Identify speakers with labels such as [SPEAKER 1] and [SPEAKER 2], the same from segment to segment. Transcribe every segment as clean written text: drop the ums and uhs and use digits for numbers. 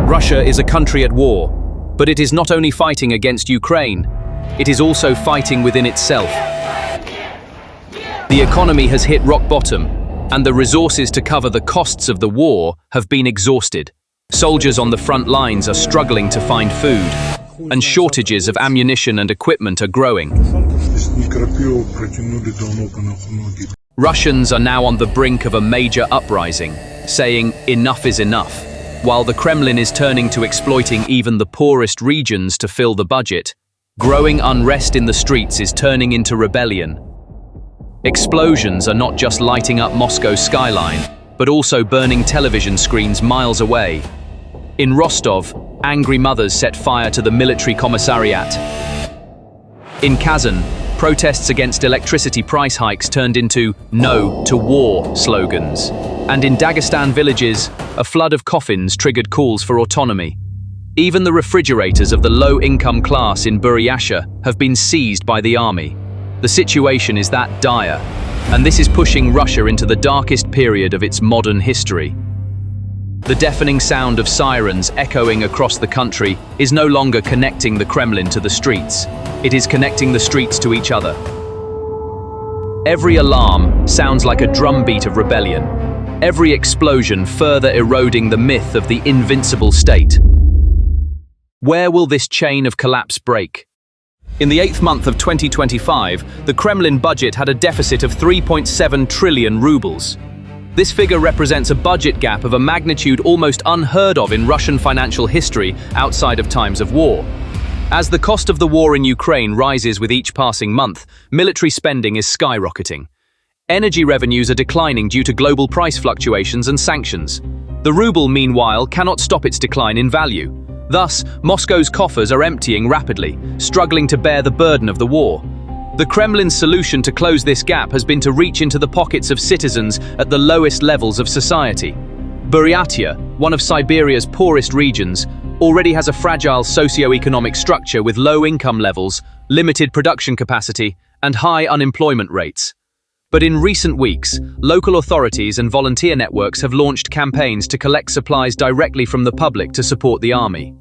[SPEAKER 1] Russia is a country at war, but it is not only fighting against Ukraine, it is also fighting within itself. The economy has hit rock bottom, and the resources to cover the costs of the war have been exhausted. Soldiers on the front lines are struggling to find food, and shortages of ammunition and equipment are growing. Russians are now on the brink of a major uprising, saying enough is enough. While the Kremlin is turning to exploiting even the poorest regions to fill the budget, growing unrest in the streets is turning into rebellion. Explosions are not just lighting up Moscow's skyline, but also burning television screens miles away. In Rostov, angry mothers set fire to the military commissariat. In Kazan, protests against electricity price hikes turned into "No to War" slogans. And in Dagestan villages, a flood of coffins triggered calls for autonomy. Even the refrigerators of the low-income class in Buryatia have been seized by the army. The situation is that dire, and this is pushing Russia into the darkest period of its modern history. The deafening sound of sirens echoing across the country is no longer connecting the Kremlin to the streets. It is connecting the streets to each other. Every alarm sounds like a drumbeat of rebellion. Every explosion further eroding the myth of the invincible state. Where will this chain of collapse break? In the 8th month of 2025, the Kremlin budget had a deficit of 3.7 trillion rubles. This figure represents a budget gap of a magnitude almost unheard of in Russian financial history outside of times of war. As the cost of the war in Ukraine rises with each passing month, military spending is skyrocketing. Energy revenues are declining due to global price fluctuations and sanctions. The ruble, meanwhile, cannot stop its decline in value. Thus, Moscow's coffers are emptying rapidly, struggling to bear the burden of the war. The Kremlin's solution to close this gap has been to reach into the pockets of citizens at the lowest levels of society. Buryatia, one of Siberia's poorest regions, already has a fragile socio-economic structure with low income levels, limited production capacity, and high unemployment rates. But in recent weeks, local authorities and volunteer networks have launched campaigns to collect supplies directly from the public to support the army.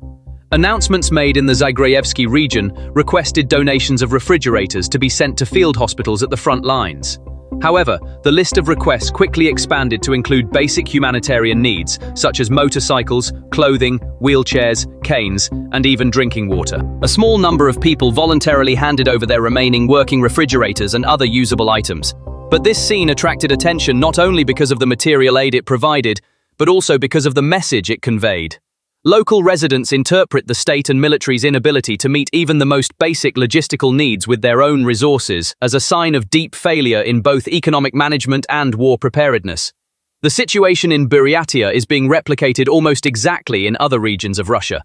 [SPEAKER 1] Announcements made in the Zagrayevsky region requested donations of refrigerators to be sent to field hospitals at the front lines. However, the list of requests quickly expanded to include basic humanitarian needs, such as motorcycles, clothing, wheelchairs, canes, and even drinking water. A small number of people voluntarily handed over their remaining working refrigerators and other usable items. But this scene attracted attention not only because of the material aid it provided, but also because of the message it conveyed. Local residents interpret the state and military's inability to meet even the most basic logistical needs with their own resources as a sign of deep failure in both economic management and war preparedness. The situation in Buryatia is being replicated almost exactly in other regions of Russia.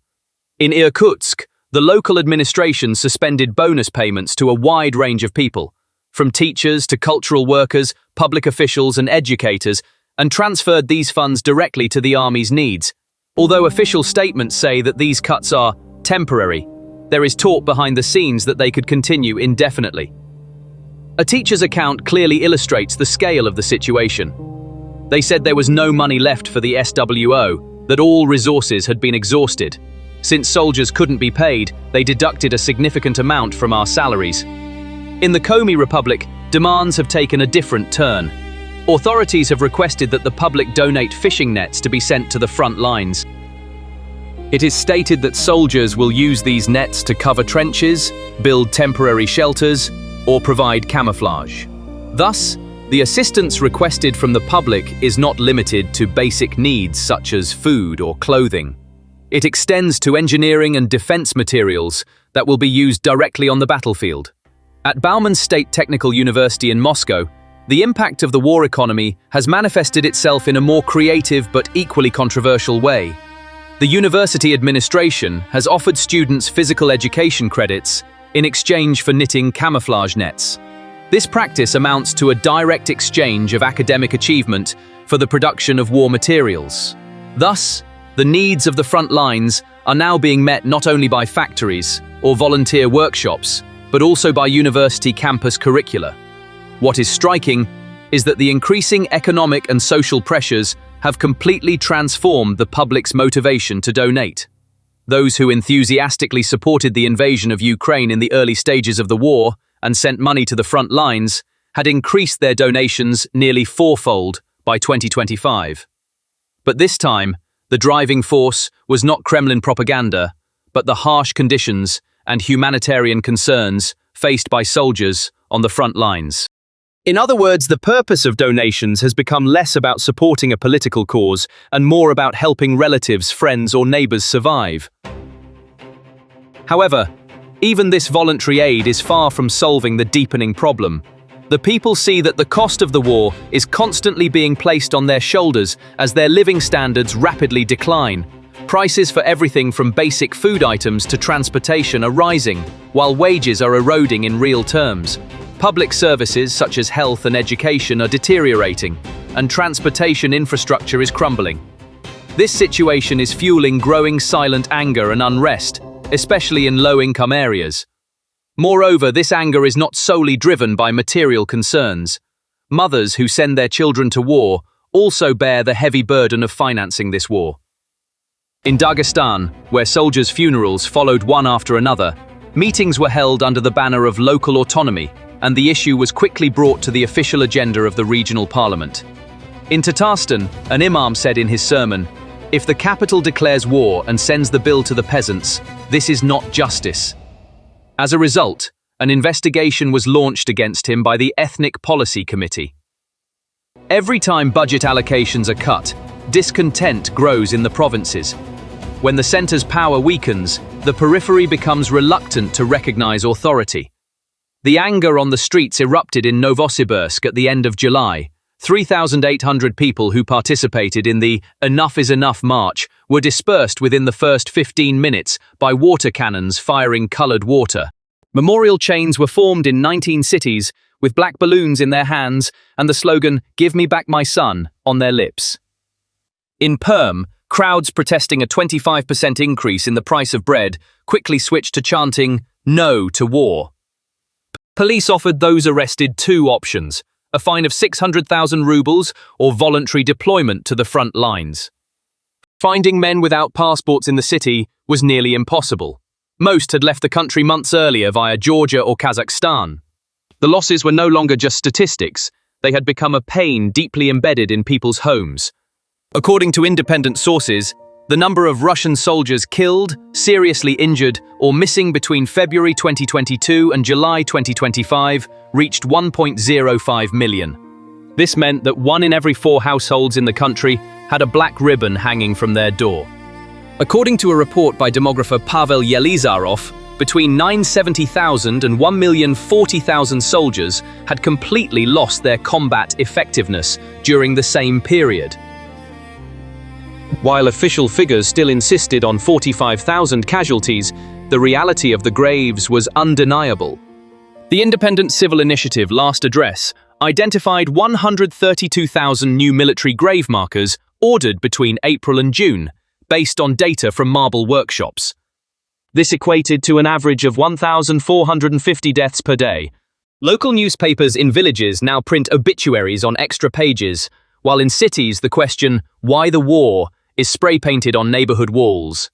[SPEAKER 1] In Irkutsk, the local administration suspended bonus payments to a wide range of people, from teachers to cultural workers, public officials and educators, and transferred these funds directly to the army's needs. Although official statements say that these cuts are temporary, there is talk behind the scenes that they could continue indefinitely. A teacher's account clearly illustrates the scale of the situation. They said there was no money left for the SWO, that all resources had been exhausted. Since soldiers couldn't be paid, they deducted a significant amount from our salaries. In the Komi Republic, demands have taken a different turn. Authorities have requested that the public donate fishing nets to be sent to the front lines. It is stated that soldiers will use these nets to cover trenches, build temporary shelters, or provide camouflage. Thus, the assistance requested from the public is not limited to basic needs such as food or clothing. It extends to engineering and defense materials that will be used directly on the battlefield. At Bauman State Technical University in Moscow, the impact of the war economy has manifested itself in a more creative but equally controversial way. The university administration has offered students physical education credits in exchange for knitting camouflage nets. This practice amounts to a direct exchange of academic achievement for the production of war materials. Thus, the needs of the front lines are now being met not only by factories or volunteer workshops, but also by university campus curricula. What is striking is that the increasing economic and social pressures have completely transformed the public's motivation to donate. Those who enthusiastically supported the invasion of Ukraine in the early stages of the war and sent money to the front lines had increased their donations nearly fourfold by 2025. But this time, the driving force was not Kremlin propaganda, but the harsh conditions and humanitarian concerns faced by soldiers on the front lines. In other words, the purpose of donations has become less about supporting a political cause and more about helping relatives, friends, or neighbors survive. However, even this voluntary aid is far from solving the deepening problem. The people see that the cost of the war is constantly being placed on their shoulders as their living standards rapidly decline. Prices for everything from basic food items to transportation are rising, while wages are eroding in real terms. Public services such as health and education are deteriorating, and transportation infrastructure is crumbling. This situation is fueling growing silent anger and unrest, especially in low-income areas. Moreover, this anger is not solely driven by material concerns. Mothers who send their children to war also bear the heavy burden of financing this war. In Dagestan, where soldiers' funerals followed one after another, meetings were held under the banner of local autonomy, and the issue was quickly brought to the official agenda of the regional parliament. In Tatarstan, an imam said in his sermon, "If the capital declares war and sends the bill to the peasants, this is not justice." As a result, an investigation was launched against him by the Ethnic Policy Committee. Every time budget allocations are cut, discontent grows in the provinces. When the centre's power weakens, the periphery becomes reluctant to recognize authority. The anger on the streets erupted in Novosibirsk at the end of July. 3,800 people who participated in the Enough is Enough march were dispersed within the first 15 minutes by water cannons firing colored water. Memorial chains were formed in 19 cities with black balloons in their hands and the slogan, "Give me back my son," on their lips. In Perm, crowds protesting a 25% increase in the price of bread quickly switched to chanting, "No to war." Police offered those arrested two options: a fine of 600,000 rubles or voluntary deployment to the front lines. Finding men without passports in the city was nearly impossible. Most had left the country months earlier via Georgia or Kazakhstan. The losses were no longer just statistics, they had become a pain deeply embedded in people's homes. According to independent sources, the number of Russian soldiers killed, seriously injured, or missing between February 2022 and July 2025 reached 1.05 million. This meant that 1 in every 4 households in the country had a black ribbon hanging from their door. According to a report by demographer Pavel Yelizarov, between 970,000 and 1,040,000 soldiers had completely lost their combat effectiveness during the same period. While official figures still insisted on 45,000 casualties, the reality of the graves was undeniable. The Independent Civil Initiative last address identified 132,000 new military grave markers ordered between April and June, based on data from marble workshops. This equated to an average of 1,450 deaths per day. Local newspapers in villages now print obituaries on extra pages, while in cities the question, "Why the war?" is spray-painted on neighborhood walls.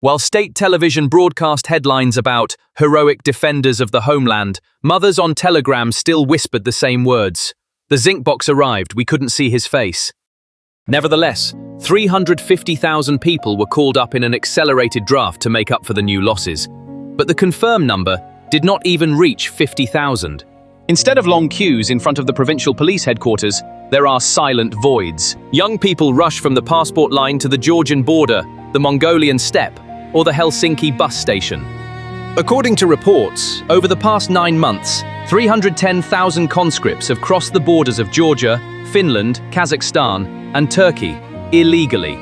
[SPEAKER 1] While state television broadcast headlines about heroic defenders of the homeland, mothers on Telegram still whispered the same words. The zinc box arrived, we couldn't see his face. Nevertheless, 350,000 people were called up in an accelerated draft to make up for the new losses. But the confirmed number did not even reach 50,000. Instead of long queues in front of the provincial police headquarters, there are silent voids. Young people rush from the passport line to the Georgian border, the Mongolian steppe, or the Helsinki bus station. According to reports, over the past 9 months, 310,000 conscripts have crossed the borders of Georgia, Finland, Kazakhstan, and Turkey, illegally.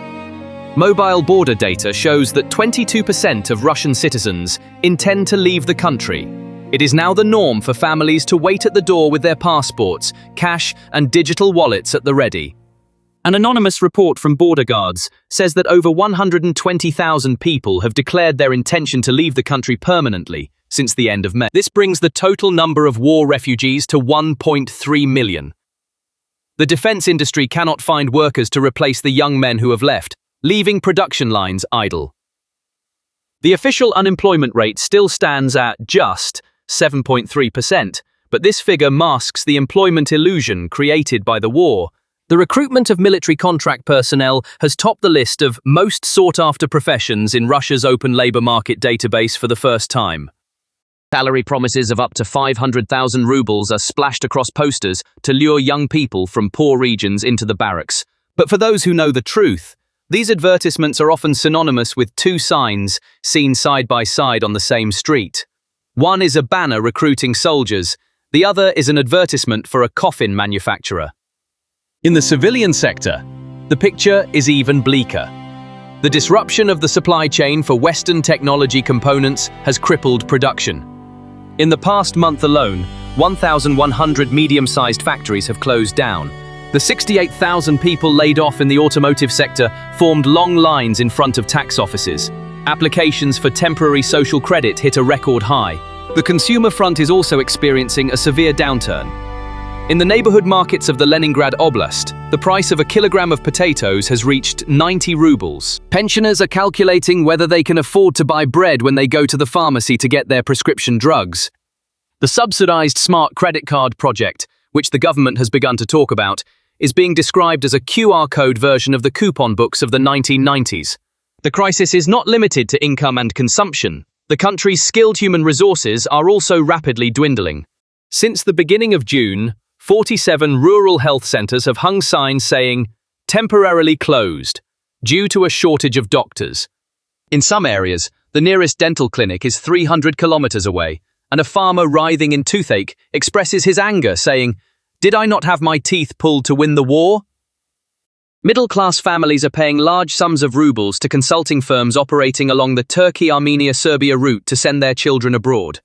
[SPEAKER 1] Mobile border data shows that 22% of Russian citizens intend to leave the country. It is now the norm for families to wait at the door with their passports, cash, and digital wallets at the ready. An anonymous report from border guards says that over 120,000 people have declared their intention to leave the country permanently since the end of May. This brings the total number of war refugees to 1.3 million. The defense industry cannot find workers to replace the young men who have left, leaving production lines idle. The official unemployment rate still stands at just 7.3%, but this figure masks the employment illusion created by the war. The recruitment of military contract personnel has topped the list of most sought-after professions in Russia's open labor market database for the first time. Salary promises of up to 500,000 rubles are splashed across posters to lure young people from poor regions into the barracks. But for those who know the truth, these advertisements are often synonymous with two signs seen side by side on the same street. One is a banner recruiting soldiers, the other is an advertisement for a coffin manufacturer. In the civilian sector, the picture is even bleaker. The disruption of the supply chain for Western technology components has crippled production. In the past month alone, 1,100 medium-sized factories have closed down. The 68,000 people laid off in the automotive sector formed long lines in front of tax offices. Applications for temporary social credit hit a record high. The consumer front is also experiencing a severe downturn. In the neighborhood markets of the Leningrad Oblast, the price of a kilogram of potatoes has reached 90 rubles. Pensioners are calculating whether they can afford to buy bread when they go to the pharmacy to get their prescription drugs. The subsidized smart credit card project, which the government has begun to talk about, is being described as a QR code version of the coupon books of the 1990s. The crisis is not limited to income and consumption. The country's skilled human resources are also rapidly dwindling. Since the beginning of June, 47 rural health centers have hung signs saying, "Temporarily closed," due to a shortage of doctors. In some areas, the nearest dental clinic is 300 kilometers away, and a farmer writhing in toothache expresses his anger, saying, "Did I not have my teeth pulled to win the war?" Middle-class families are paying large sums of rubles to consulting firms operating along the Turkey-Armenia-Serbia route to send their children abroad.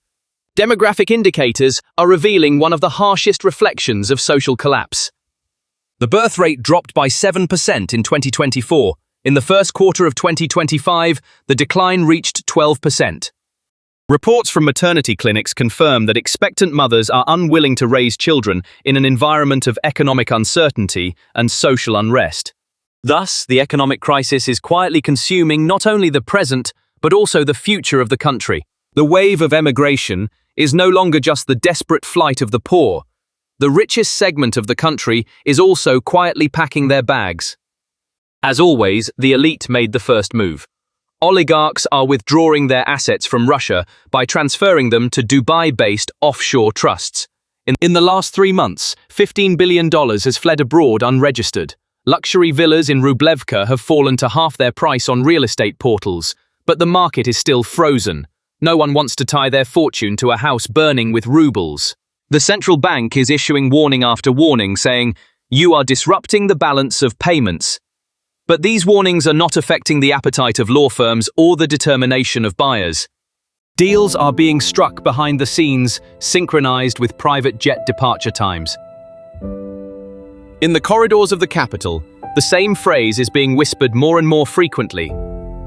[SPEAKER 1] Demographic indicators are revealing one of the harshest reflections of social collapse. The birth rate dropped by 7% in 2024. In the first quarter of 2025, the decline reached 12%. Reports from maternity clinics confirm that expectant mothers are unwilling to raise children in an environment of economic uncertainty and social unrest. Thus, the economic crisis is quietly consuming not only the present, but also the future of the country. The wave of emigration is no longer just the desperate flight of the poor. The richest segment of the country is also quietly packing their bags. As always, the elite made the first move. Oligarchs are withdrawing their assets from Russia by transferring them to Dubai-based offshore trusts. In the last 3 months, $15 billion has fled abroad unregistered. Luxury villas in Rublevka have fallen to half their price on real estate portals, but the market is still frozen. No one wants to tie their fortune to a house burning with rubles. The central bank is issuing warning after warning, saying, "You are disrupting the balance of payments." But these warnings are not affecting the appetite of law firms or the determination of buyers. Deals are being struck behind the scenes, synchronized with private jet departure times. In the corridors of the capital, the same phrase is being whispered more and more frequently.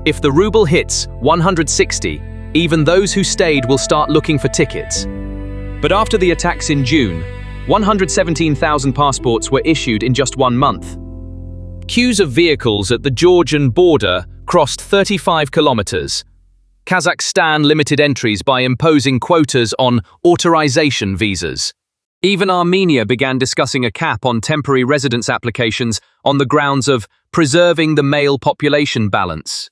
[SPEAKER 1] If the ruble hits 160, even those who stayed will start looking for tickets. But after the attacks in June, 117,000 passports were issued in just 1 month. Queues of vehicles at the Georgian border crossed 35 kilometers. Kazakhstan limited entries by imposing quotas on authorization visas. Even Armenia began discussing a cap on temporary residence applications on the grounds of preserving the male population balance.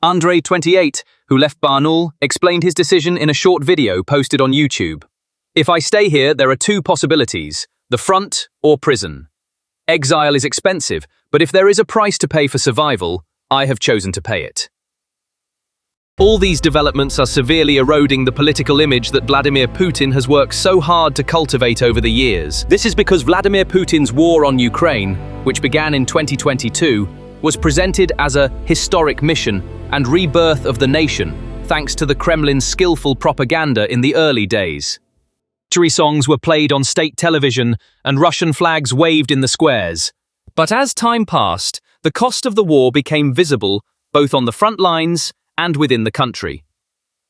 [SPEAKER 1] Andrei, 28, who left Barnaul, explained his decision in a short video posted on YouTube. "If I stay here, there are 2 possibilities, the front or prison. Exile is expensive, but if there is a price to pay for survival, I have chosen to pay it." All these developments are severely eroding the political image that Vladimir Putin has worked so hard to cultivate over the years. This is because Vladimir Putin's war on Ukraine, which began in 2022, was presented as a historic mission and rebirth of the nation, thanks to the Kremlin's skillful propaganda in the early days. Victory songs were played on state television and Russian flags waved in the squares. But as time passed, the cost of the war became visible both on the front lines and within the country.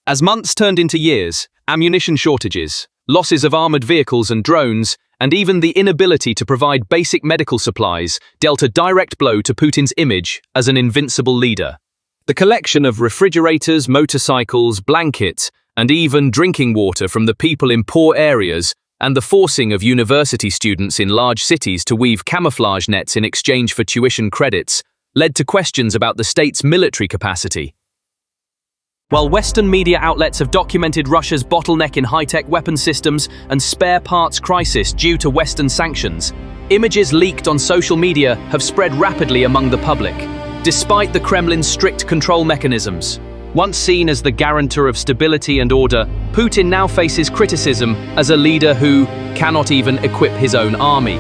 [SPEAKER 1] As months turned into years, ammunition shortages, losses of armored vehicles and drones, and even the inability to provide basic medical supplies dealt a direct blow to Putin's image as an invincible leader. The collection of refrigerators, motorcycles, blankets, and even drinking water from the people in poor areas, and the forcing of university students in large cities to weave camouflage nets in exchange for tuition credits, led to questions about the state's military capacity. While Western media outlets have documented Russia's bottleneck in high-tech weapon systems and spare parts crisis due to Western sanctions, images leaked on social media have spread rapidly among the public, despite the Kremlin's strict control mechanisms. Once seen as the guarantor of stability and order, Putin now faces criticism as a leader who cannot even equip his own army.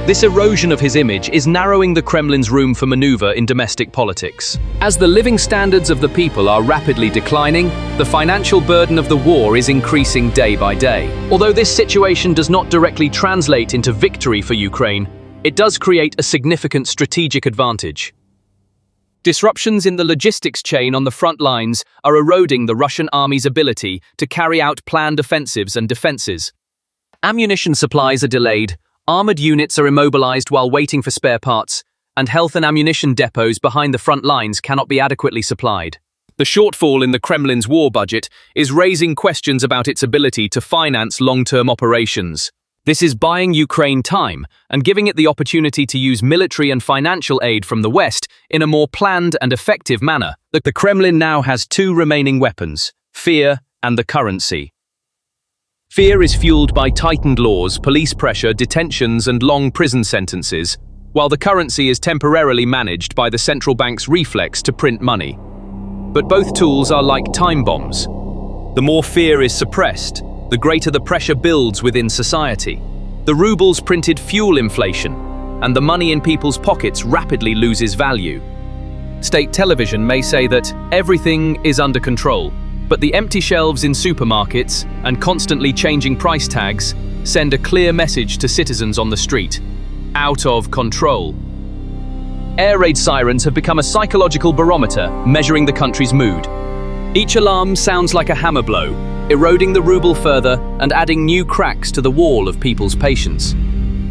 [SPEAKER 1] This erosion of his image is narrowing the Kremlin's room for maneuver in domestic politics. As the living standards of the people are rapidly declining, the financial burden of the war is increasing day by day. Although this situation does not directly translate into victory for Ukraine, it does create a significant strategic advantage. Disruptions in the logistics chain on the front lines are eroding the Russian army's ability to carry out planned offensives and defenses. Ammunition supplies are delayed, armored units are immobilized while waiting for spare parts, and health and ammunition depots behind the front lines cannot be adequately supplied. The shortfall in the Kremlin's war budget is raising questions about its ability to finance long-term operations. This is buying Ukraine time and giving it the opportunity to use military and financial aid from the West in a more planned and effective manner. The Kremlin now has two remaining weapons: fear and the currency. Fear is fueled by tightened laws, police pressure, detentions, and long prison sentences, while the currency is temporarily managed by the central bank's reflex to print money. But both tools are like time bombs. The more fear is suppressed, the greater the pressure builds within society. The rubles printed fuel inflation, and the money in people's pockets rapidly loses value. State television may say that everything is under control, but the empty shelves in supermarkets and constantly changing price tags send a clear message to citizens on the street: out of control. Air raid sirens have become a psychological barometer measuring the country's mood. Each alarm sounds like a hammer blow, eroding the ruble further and adding new cracks to the wall of people's patience.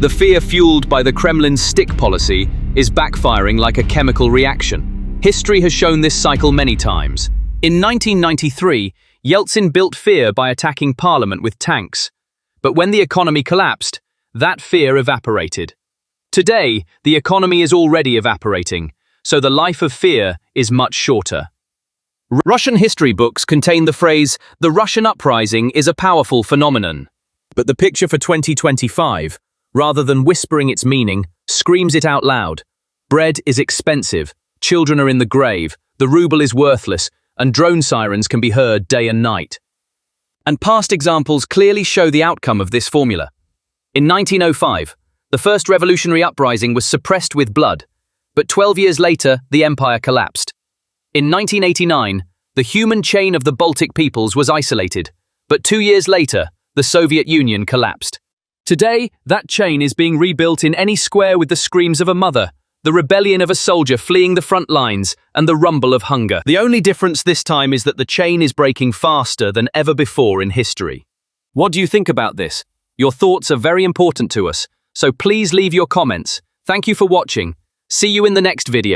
[SPEAKER 1] The fear fueled by the Kremlin's stick policy is backfiring like a chemical reaction. History has shown this cycle many times. In 1993, Yeltsin built fear by attacking parliament with tanks. But when the economy collapsed, that fear evaporated. Today, the economy is already evaporating, so the life of fear is much shorter. Russian history books contain the phrase, "The Russian uprising is a powerful phenomenon." But the picture for 2025, rather than whispering its meaning, screams it out loud. Bread is expensive, children are in the grave, the ruble is worthless, and drone sirens can be heard day and night. And past examples clearly show the outcome of this formula. In 1905, the first revolutionary uprising was suppressed with blood, but 12 years later, the empire collapsed. In 1989, the human chain of the Baltic peoples was isolated, but 2 years later, the Soviet Union collapsed. Today, that chain is being rebuilt in any square with the screams of a mother, the rebellion of a soldier fleeing the front lines, and the rumble of hunger. The only difference this time is that the chain is breaking faster than ever before in history. What do you think about this? Your thoughts are very important to us, so please leave your comments. Thank you for watching. See you in the next video.